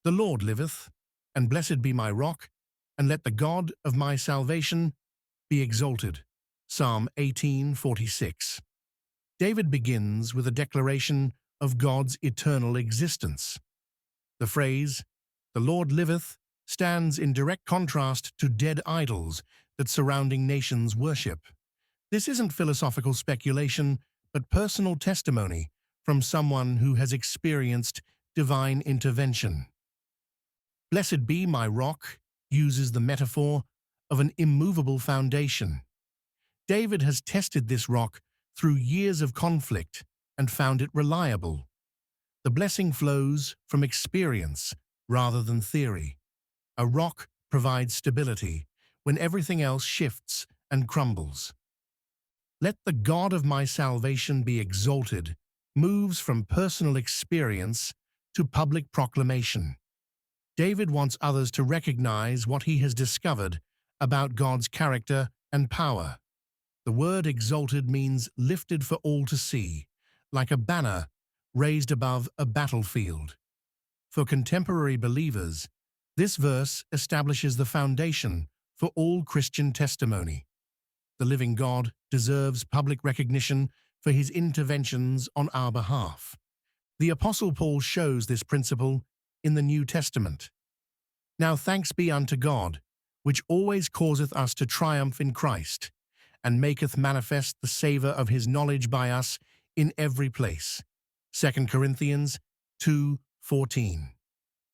The Lord liveth, and blessed be my rock, and let the God of my salvation be exalted. Psalm 18:46. David begins with a declaration of God's eternal existence. The phrase, "The Lord liveth," stands in direct contrast to dead idols that surrounding nations worship. This isn't philosophical speculation, but personal testimony from someone who has experienced divine intervention. Blessed be my rock uses the metaphor of an immovable foundation. David has tested this rock through years of conflict and found it reliable. The blessing flows from experience rather than theory. A rock provides stability when everything else shifts and crumbles. Let the God of my salvation be exalted moves from personal experience to public proclamation. David wants others to recognize what he has discovered about God's character and power. The word exalted means lifted for all to see, like a banner raised above a battlefield. For contemporary believers, this verse establishes the foundation for all Christian testimony. The living God deserves public recognition for his interventions on our behalf. The Apostle Paul shows this principle in the New Testament. Now thanks be unto God, which always causeth us to triumph in Christ, and maketh manifest the savour of his knowledge by us in every place. 2 Corinthians 2:14.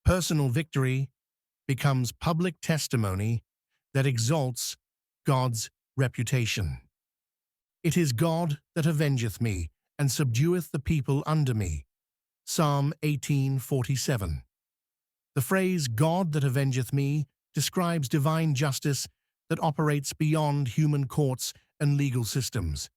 Personal victory becomes public testimony that exalts God's reputation. It is God that avengeth me, and subdueth the people under me. Psalm 18:47. The phrase "God that avengeth me" describes divine justice that operates beyond human courts and legal systems.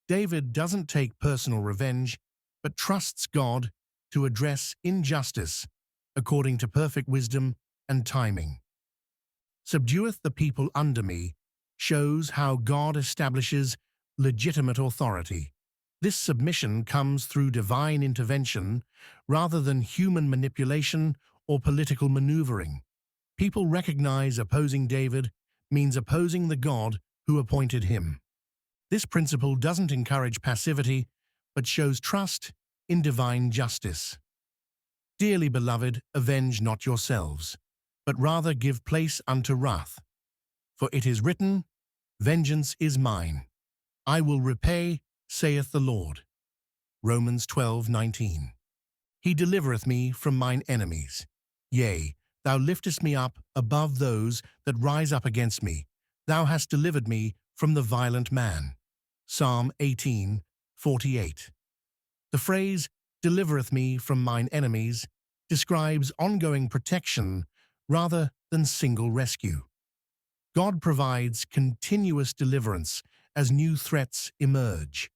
David doesn't take personal revenge, but trusts God to address injustice according to perfect wisdom and timing. Subdueth the people under me shows how God establishes legitimate authority. This submission comes through divine intervention rather than human manipulation or political maneuvering. People recognize opposing David means opposing the God who appointed him. This principle doesn't encourage passivity, but shows trust in divine justice. Dearly beloved, avenge not yourselves, but rather give place unto wrath. For it is written, "Vengeance is mine. I will repay, saith the Lord." Romans 12:19. He delivereth me from mine enemies. Yea, thou liftest me up above those that rise up against me. Thou hast delivered me from the violent man. Psalm 18:48. The phrase, "delivereth me from mine enemies," describes ongoing protection rather than single rescue. God provides continuous deliverance as new threats emerge.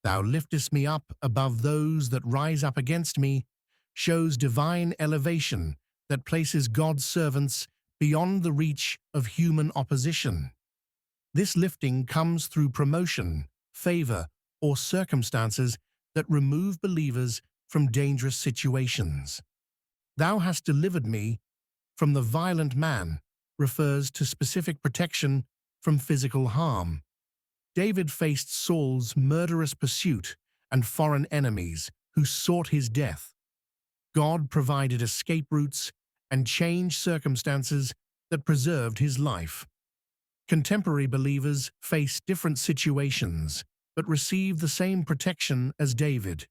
"Thou liftest me up above those that rise up against me" shows divine elevation that places God's servants beyond the reach of human opposition. This lifting comes through promotion, favor, or circumstances that remove believers from dangerous situations. "Thou hast delivered me from the violent man" refers to specific protection from physical harm. David faced Saul's murderous pursuit and foreign enemies who sought his death. God provided escape routes and changed circumstances that preserved his life. Contemporary believers face different situations, but receive the same protection as David.